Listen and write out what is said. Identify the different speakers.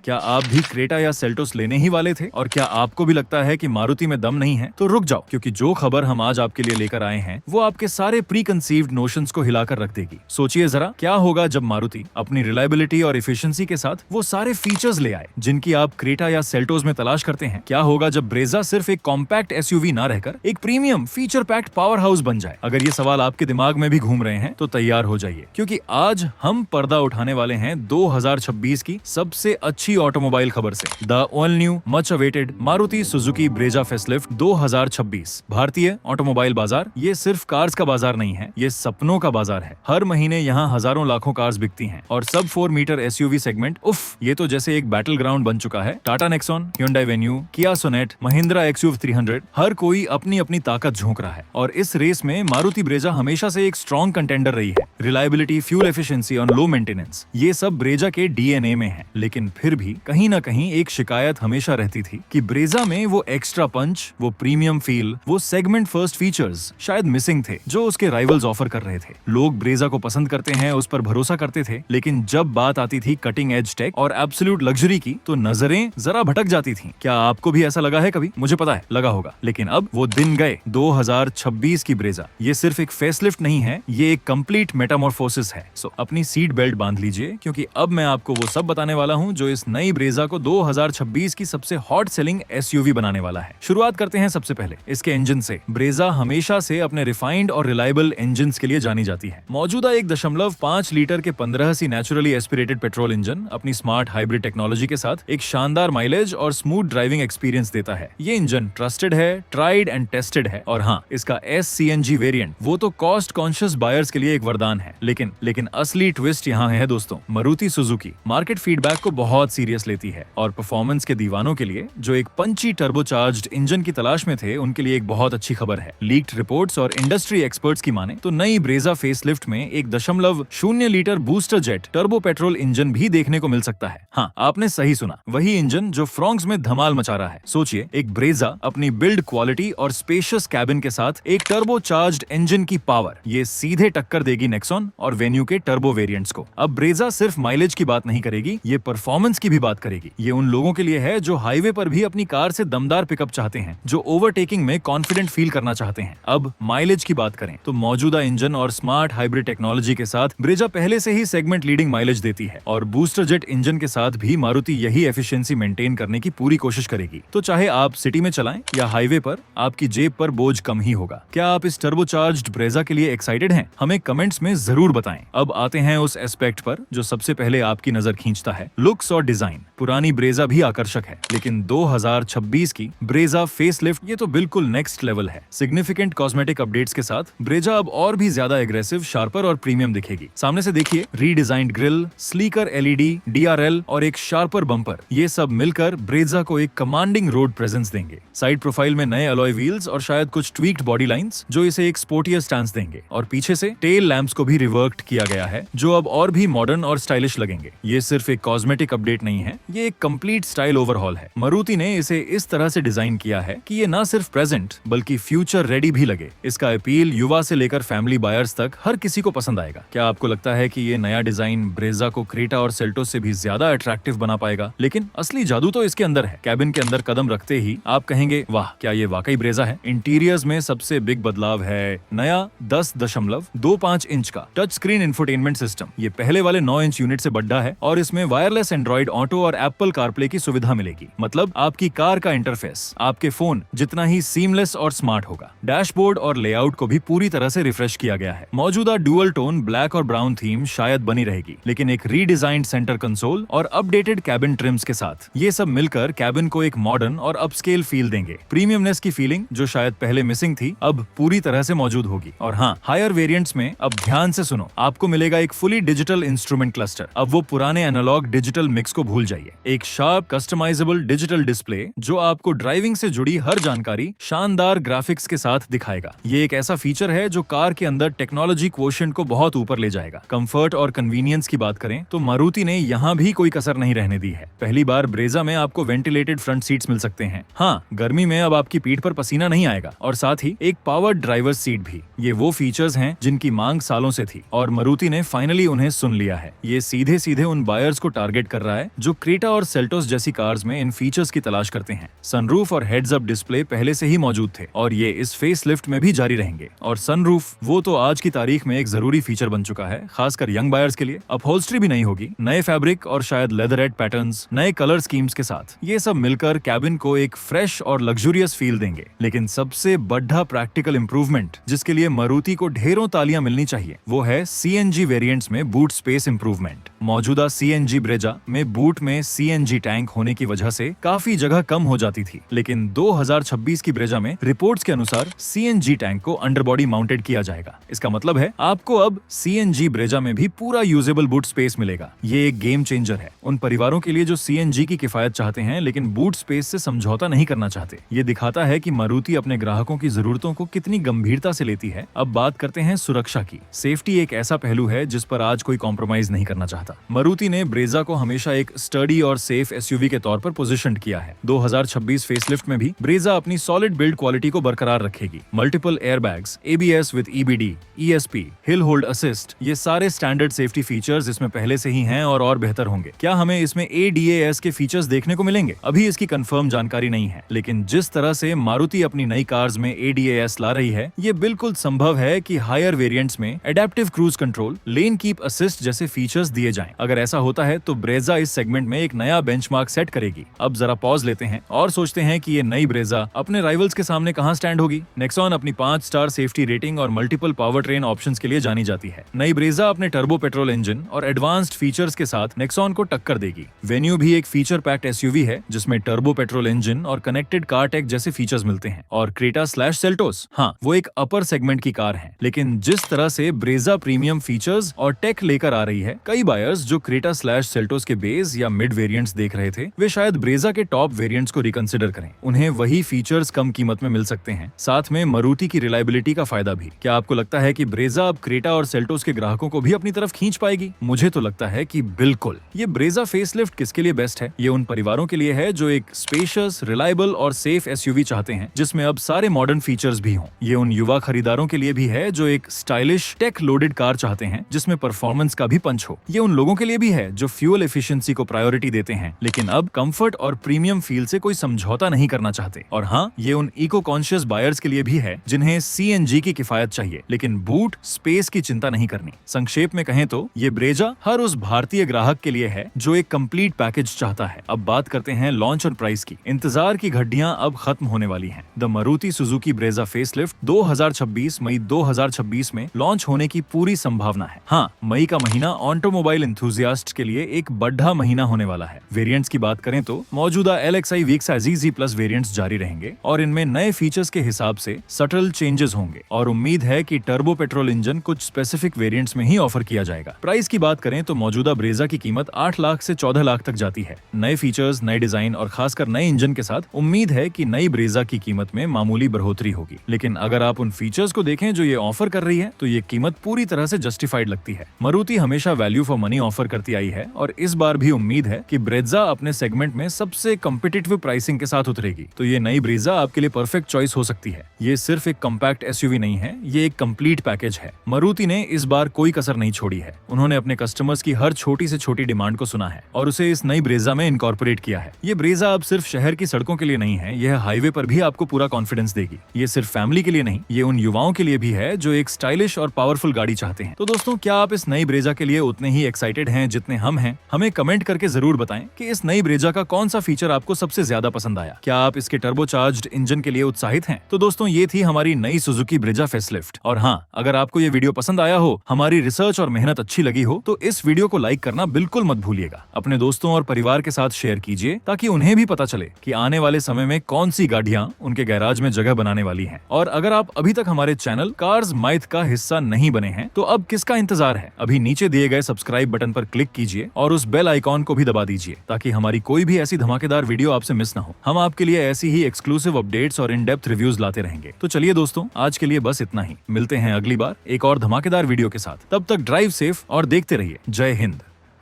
Speaker 1: क्या आप भी क्रेटा या सेल्टोस लेने ही वाले थे और क्या आपको भी लगता है कि मारुति में दम नहीं है? तो रुक जाओ, क्योंकि जो खबर हम आज आपके लिए लेकर आए हैं वो आपके सारे प्री कंसीव्ड नोशंस को हिलाकर रख देगी। सोचिए जरा, क्या होगा जब मारुति अपनी रिलायबिलिटी और एफिशिएंसी के साथ वो सारे फीचर्स ले आए जिनकी आप क्रेटा या सेल्टोस में तलाश करते हैं। क्या होगा जब ब्रेजा सिर्फ एक कॉम्पैक्ट एसयूवी ना रहकर एक premium feature packed power house बन जाए। अगर ये सवाल आपके दिमाग में भी घूम रहे हैं तो तैयार हो जाइए, क्योंकि आज हम पर्दा उठाने वाले हैं 2026 की सबसे अच्छी ऑटोमोबाइल खबर से। The all new much awaited Maruti Suzuki Brezza facelift 2026। भारतीय ऑटोमोबाइल बाजार ये सिर्फ कार्स का बाजार नहीं है, ये सपनों का बाजार है। हर महीने यहाँ हजारों लाखों कार्स बिकती हैं और सब 4 मीटर एसयूवी सेगमेंट, उफ, ये तो जैसे एक बैटल ग्राउंड बन चुका है। टाटा नेक्सॉन, Hyundai वेन्यू, किया सोनेट, महिंद्रा XUV 300, हर कोई अपनी अपनी ताकत झोंक रहा है और इस रेस में मारुति ब्रेजा हमेशा से एक स्ट्रॉन्ग कंटेंडर रही है। रिलायबिलिटी, फ्यूल एफिशिएंसी और लो मेंटेनेंस, ये सब ब्रेजा के डीएनए में है। लेकिन फिर भी कहीं ना कहीं एक शिकायत हमेशा रहती थी कि ब्रेजा में वो एक्स्ट्रा पंच, वो प्रीमियम फील, वो सेगमेंट फर्स्ट फीचर्स शायद मिसिंग थे जो उसके राइवल्स ऑफर कर रहे थे। लोग ब्रेजा को पसंद करते हैं, उस पर भरोसा करते थे, लेकिन जब बात आती थी कटिंग एज टेक और एब्सोल्यूट लग्जरी की तो नजरें जरा भटक जाती थीं। क्या आपको भी ऐसा लगा है कभी? मुझे पता है लगा होगा, लेकिन अब वो दिन गए। 2026 की ब्रेजा ये सिर्फ एक फेसलिफ्ट नहीं है, ये एक कंप्लीट मेटामॉर्फोसिस है। सो अपनी सीट बेल्ट बांध लीजिए, क्योंकि अब मैं आपको वो सब बताने वाला हूँ जो इस नई ब्रेजा को 2026 की सबसे हॉट सेलिंग एसयूवी बनाने वाला है। शुरुआत करते हैं सबसे पहले इसके इंजन से। ब्रेजा हमेशा से अपने रिफाइंड और रिलायबल इंजन के लिए जानी जाती है। मौजूदा 1.5 लीटर के 15 सी नेचुरली एस्पिरेटेड पेट्रोल इंजन अपनी स्मार्ट हाइब्रिड टेक्नोलॉजी के साथ एक शानदार माइलेज और स्मूथ ड्राइविंग एक्सपीरियंस देता है। ये इंजन ट्रस्टेड है, ट्राइड एंड टेस्टेड है और हाँ, इसका SCNG वेरिएंट वो तो कॉस्ट कॉन्शियस बायर्स के लिए एक वरदान है। लेकिन असली ट्विस्ट यहाँ है दोस्तों, मारुति सुजुकी मार्केट फीडबैक को बहुत सीरियस लेती है और परफॉर्मेंस के दीवानों के लिए जो एक पंची टर्बोचार्ज्ड इंजन की तलाश में थे उनके लिए एक बहुत अच्छी खबर है। लीक्ड रिपोर्ट्स और इंडस्ट्री एक्सपर्ट्स की माने तो नई ब्रेजा फेसलिफ्ट में 1.0 litre booster jet turbo petrol engine भी देखने को मिल सकता है। हाँ, आपने सही सुना, वही इंजन जो फ्रॉन्क्स में धमाल मचा रहा है। सोचिए, एक ब्रेजा अपनी बिल्ड क्वालिटी और स्पेशियस कैबिन के साथ एक टर्बोचार्ज्ड इंजन की पावर, ये सीधे टक्कर देगी नेक्सॉन और वेन्यू के टर्बो वेरिएंट्स को। अब ब्रेजा सिर्फ माइलेज की बात नहीं करेगी, ये परफॉर्मेंस की भी बात करेगी। ये उन लोगों के लिए है जो हाईवे पर भी अपनी कार से दमदार पिकअप चाहते हैं, जो ओवरटेकिंग में कॉन्फिडेंट फील करना चाहते हैं। अब माइलेज की बात करें तो मौजूदा इंजन और स्मार्ट हाइब्रिड टेक्नोलॉजी के साथ ब्रेजा पहले से ही सेगमेंट लीडिंग माइलेज देती है और बूस्टर जेट इंजन के साथ भी मारुति यही एफिशिएंसी मेंटेन करने की पूरी कोशिश करेगी। तो चाहे आप सिटी में चलाएं या हाईवे पर, आपकी जेब पर बोझ कम ही होगा। क्या आप इस टर्बोचार्ज्ड ब्रेजा के लिए एक्साइटेड हैं? हमें कमेंट्स में जरूर बताएं। अब आते हैं उस एस्पेक्ट पर जो सबसे पहले आपकी नजर खींचता है, लुक्स और डिजाइन। पुरानी ब्रेजा भी आकर्षक है, लेकिन 2026 की ब्रेजा फेसलिफ्ट ये तो बिल्कुल नेक्स्ट लेवल है। सिग्निफिकेंट कॉस्मेटिक अपडेट्स के साथ ब्रेजा अब और भी ज्यादा एग्रेसिव, शार्पर और प्रीमियम दिखेगी। सामने से देखिए, redesigned grill, slicker LED, DRL और एक शार्पर बम्पर, ये सब मिलकर ब्रेजा को एक कमांडिंग रोड प्रेजेंस देंगे। साइड प्रोफाइल में नए अलॉय व्हील्स और शायद कुछ ट्वीक्ड बॉडी लाइंस जो इसे एक स्पोर्टियर स्टांस देंगे और पीछे से टेल लैंप्स को भी रिवर्क्ड किया गया है जो अब और भी मॉडर्न और स्टाइलिश लगेंगे। ये सिर्फ एक कॉस्मेटिक अपडेट नहीं है, ये एक कंप्लीट स्टाइल ओवरहॉल है। मारुति ने इसे इस तरह से डिजाइन किया है कि ये ना सिर्फ प्रेजेंट बल्कि फ्यूचर रेडी भी लगे। इसका अपील युवा से लेकर फैमिली बायर्स तक हर किसी को पसंद आएगा। क्या आपको लगता है कि ये नया डिजाइन ब्रेजा को क्रेटा और सेल्टोस से भी ज्यादा अट्रैक्टिव बना पाएगा? लेकिन असली जादू तो इसके अंदर है। कैबिन के अंदर कदम रखते ही आप कहेंगे, वाह, क्या ये वाकई ब्रेजा है? इंटीरियर्स में सबसे बिग बदलाव है नया 10.25 इंच का टच स्क्रीन इंफोटेनमेंट सिस्टम। ये पहले वाले 9 इंच यूनिट से बड़ा है और इसमें वायरलेस एंड्रॉइड ऑटो और एप्पल कारप्ले की सुविधा मिलेगी। मतलब आपकी कार का इंटरफेस आपके फोन जितना ही सीमलेस और स्मार्ट होगा। डैशबोर्ड और लेआउट को भी पूरी तरह से रिफ्रेश किया गया है। मौजूदा डुअल टोन ब्लैक और ब्राउन थीम शायद बनी रहेगी, लेकिन एक रीडिजाइंड सेंटर कंसोल और अपडेटेड कैबिन ट्रिम्स के साथ ये सब मिलकर कैबिन को एक मॉडर्न और अपस्केल फील देंगे। प्रीमियमनेस की फीलिंग जो शायद पहले मिसिंग थी अब पूरी तरह से मौजूद होगी। और हाँ, हायर वेरिएंट्स में अब ध्यान से सुनो, आपको मिलेगा एक फुली डिजिटल इंस्ट्रूमेंट क्लस्टर। अब वो पुराने एनालॉग डिजिटल मिक्स को भूल जाइए। एक शार्प कस्टमाइजेबल डिजिटल डिस्प्ले जो आपको ड्राइविंग से जुड़ी हर जानकारी शानदार ग्राफिक्स के साथ दिखाएगा। ये एक ऐसा फीचर है जो कार के अंदर टेक्नोलॉजी क्वोशिएंट को बहुत ऊपर ले जाएगा। कंफर्ट और कन्वीनियंस की बात करें तो मारुति ने यहाँ भी कोई कसर नहीं रहने दी है। पहली बार ब्रेजा में आपको वेंटिलेटेड फ्रंट सीट्स मिल सकते हैं। हाँ, गर्मी में अब आपकी पीठ पर पसीना नहीं आएगा और साथ ही एक पावर्ड ड्राइवर सीट भी। ये वो फीचर्स हैं जिनकी मांग सालों से थी और मारुति ने फाइनली उन्हें सुन लिया है। ये सीधे सीधे उन बायर्स को टारगेट कर रहा है जो क्रेटा और सेल्टोस जैसी कार्स में इन फीचर्स की तलाश करते हैं। सनरूफ और हेड्स अप डिस्प्ले पहले से ही मौजूद थे और ये इस फेसलिफ्ट में भी जारी रहेंगे। और सनरूफ वो तो आज की तारीख में एक जरूरी फीचर बन चुका है, खासकर यंग बायर्स के लिए। अपहोल्स्ट्री भी नहीं होगी, नए फैब्रिक और शायद लेदरेट पैटर्न्स, नए कलर स्कीम्स के साथ ये सब मिलकर कैबिन को एक फ्रेश और लग्जूरियस फील देंगे। लेकिन सबसे बड़ा प्रैक्टिकल इंप्रूवमेंट जिसके लिए मारुति को ढेरों तालियां मिलनी चाहिए वो है सीएनजी वेरिएंट्स में बूट स्पेस इंप्रूवमेंट। मौजूदा सीएनजी ब्रेजा में बूट में सीएनजी टैंक होने की वजह से काफी जगह कम हो जाती थी, लेकिन 2026 की ब्रेजा में रिपोर्ट्स के अनुसार सीएनजी टैंक को अंडरबॉडी माउंटेड किया जाएगा। इसका मतलब है आपको अब सीएनजी ब्रेजा में भी पूरा यूजेबल बूट स्पेस मिलेगा। ये एक गेम चेंजर है उन परिवारों के लिए जो सीएनजी की किफायत चाहते हैं लेकिन बूट स्पेस से समझौता नहीं करना चाहते। ये दिखाता है कि मारुति अपने ग्राहकों की जरूरतों को कितनी गंभीरता से लेती है। अब बात करते हैं सुरक्षा की। सेफ्टी एक ऐसा पहलू है जिस पर आज कोई कॉम्प्रोमाइज नहीं करना चाहता। मारुति ने ब्रेजा को हमेशा एक स्टडी और सेफ एसयूवी के तौर पर पोजीशन किया है। 2026 फेसलिफ्ट में भी ब्रेजा अपनी सॉलिड बिल्ड क्वालिटी को बरकरार रखेगी। Multiple airbags, ABS with EBD, ESP, hill hold assist, ये सारे स्टैंडर्ड सेफ्टी फीचर्स इसमें पहले से ही हैं और बेहतर होंगे। क्या हमें इसमें एडीएएस के फीचर्स देखने को मिलेंगे? अभी इसकी कंफर्म जानकारी नहीं है, लेकिन जिस तरह से मारुति अपनी नई कार्स में एडीएएस ला रही है, ये बिल्कुल संभव है कि हायर वेरिएंट्स में adaptive cruise control, lane keep assist जैसे फीचर्स दिए जाएं। अगर ऐसा होता है तो ब्रेजा इस सेगमेंट में एक नया बेंचमार्क सेट करेगी। अब जरा पॉज लेते हैं और सोचते हैं कि ये नई ब्रेजा अपने राइवल्स के सामने कहां स्टैंड होगी। नेक्सॉन अपनी 5 स्टार सेफ्टी रेटिंग और मल्टीपल पावर ट्रेन ऑप्शंस के लिए जानी जाती है। नई ब्रेजा अपने टर्बो पेट्रोल इंजन और एडवांस्ड फीचर्स के साथ नेक्सॉन को टक्कर देगी। वेन्यू भी एक फीचर पैक्ड एसयूवी है जिसमें टर्बो पेट्रोल इंजन और कनेक्टेड कार टेक जैसे फीचर्स मिलते हैं। और क्रेटा स्लैश सेल्टोस, हाँ, वो एक अपर सेगमेंट की कार है, लेकिन जिस तरह से ब्रेजा प्रीमियम फीचर्स और टेक लेकर आ रही है, कई बायर्स जो क्रेटा स्लैश सेल्टोस के बेस या मिड वेरिएंट्स देख रहे थे, वे शायद ब्रेजा के टॉप वेरिएंट्स को रिकंसिडर करें। उन्हें वही फीचर्स कम कीमत में मिल सकते हैं, साथ में मारुति की रिलायबिलिटी का फायदा भी। क्या आपको लगता है कि ब्रेजा अब क्रेटा और सेल्टोस के ग्राहकों को भी अपनी तरफ खींच पाएगी? मुझे तो लगता है कि बिल्कुल। ये ब्रेजा फेसलिफ्ट किसके लिए बेस्ट है? ये उन परिवारों के लिए है जो एक स्पेशियस, रिलायबल और सेफ एसयूवी चाहते हैं जिसमें अब सारे मॉडर्न फीचर्स भी हों। ये उन युवा खरीदारों के लिए भी है जो एक स्टाइलिश, टेक लोडेड कार चाहते हैं जिसमें परफॉर्मेंस का भी पंच हो। ये उन लोगों के लिए भी है जो फ्यूल एफिशिएंसी को प्रायोरिटी देते हैं लेकिन अब कंफर्ट और प्रीमियम फील से कोई समझौता नहीं करना चाहते। और हाँ, ये उन इको कॉन्शियस बायर्स के लिए भी है जिन्हें सीएनजी की किफायत चाहिए लेकिन बूट स्पेस की चिंता नहीं करनी। संक्षेप में कहें तो ये ब्रेजा हर उस भारतीय ग्राहक के लिए है जो एक कंप्लीट पैकेज चाहता है। अब बात करते हैं लॉन्च और प्राइस की। इंतजार की घड़ियां अब खत्म होने वाली हैं। The Maruti Suzuki Brezza facelift 2026 मई 2026 में लॉन्च होने की पूरी संभावना है। हाँ, मई का महीना ऑटोमोबाइल एंथुसियास्ट के लिए एक बड़ा महीना होने वाला है। वेरिएंट्स की बात करें तो मौजूदा LXi VXi ZZ plus variants जारी रहेंगे और इनमें नए फीचर्स के हिसाब से सटल चेंजेस होंगे और उम्मीद है कि टर्बो पेट्रोल इंजन कुछ स्पेसिफिक वेरिएंट्स में ही ऑफर किया जाएगा। प्राइस की बात करें तो मौजूदा ब्रेजा की कीमत 8 लाख से 14 लाख तक जाती है। नए फीचर्स, नए डिजाइन और खासकर नए इंजन के साथ उम्मीद है कि नई ब्रेजा की कीमत में मामूली बढ़ोतरी होगी। लेकिन अगर आप उन फीचर्स को देखें जो ये ऑफर कर रही है तो ये कीमत पूरी तरह से जस्टिफाइड लगती है। मारुति हमेशा वैल्यू फॉर मनी ऑफर करती आई है और इस बार भी उम्मीद है कि ब्रेजा अपने सेगमेंट में सबसे कॉम्पिटिटिव प्राइसिंग के साथ उतरेगी। तो ये नई ब्रेजा आपके लिए परफेक्ट चॉइस हो सकती है। ये सिर्फ एक कॉम्पैक्ट एसयूवी नहीं है, ये एक कंप्लीट पैकेज है। मारुति ने इस बार कोई कसर नहीं छोड़ी है। उन्होंने अपने कस्टमर्स की हर छोटी से छोटी डिमांड को सुना है और उसे इस नई ब्रेजा में इनकॉर्पोरेट किया है। ये ब्रेजा अब सिर्फ शहर की सड़कों के लिए नहीं है, यह हाईवे पर भी आपको पूरा कॉन्फिडेंस देगी। ये सिर्फ फैमिली के लिए नहीं, ये उन युवाओं के लिए भी है जो एक स्टाइलिश और पावरफुल गाड़ी चाहते हैं। तो दोस्तों, क्या आप इस नई ब्रेजा के लिए उतने ही एक्साइटेड हैं जितने हम हैं? हमें कमेंट करके जरूर बताएं कि इस नई ब्रेजा का कौन सा फीचर आपको सबसे ज्यादा पसंद आया। क्या आप इसके टर्बोचार्ज्ड इंजन के लिए उत्साहित हैं? तो दोस्तों, ये थी हमारी नई सुजुकी ब्रेजा फेसलिफ्ट। और हाँ, अगर आपको ये वीडियो पसंद आया हो, हमारी रिसर्च और मेहनत अच्छी लगी हो, तो इस वीडियो को लाइक करना बिल्कुल मत भूलिएगा। अपने दोस्तों और परिवार के साथ शेयर कीजिए ताकि उन्हें भी पता चले कि आने वाले समय में कौन सी गाड़ियां उनके गैराज में जगह बनाने वाली हैं। और अगर आप अभी तक हमारे चैनल कार्स माइथ का हिस्सा नहीं बने हैं तो अब किसका इंतजार है? अभी नीचे दिए गए सब्सक्राइब बटन पर क्लिक कीजिए और उस बेल आइकॉन को भी दबा दीजिए ताकि हमारी कोई भी ऐसी धमाकेदार वीडियो आपसे मिस ना हो। हम आपके लिए ऐसी ही एक्सक्लूसिव अपडेट्स और इन डेप्थ रिव्यूज लाते रहेंगे। तो चलिए दोस्तों, आज के लिए बस इतना ही। मिलते हैं अगली बार एक और धमाकेदार वीडियो के साथ। तब तक ड्राइव सेफ और देखते रहिए। जय हिंद।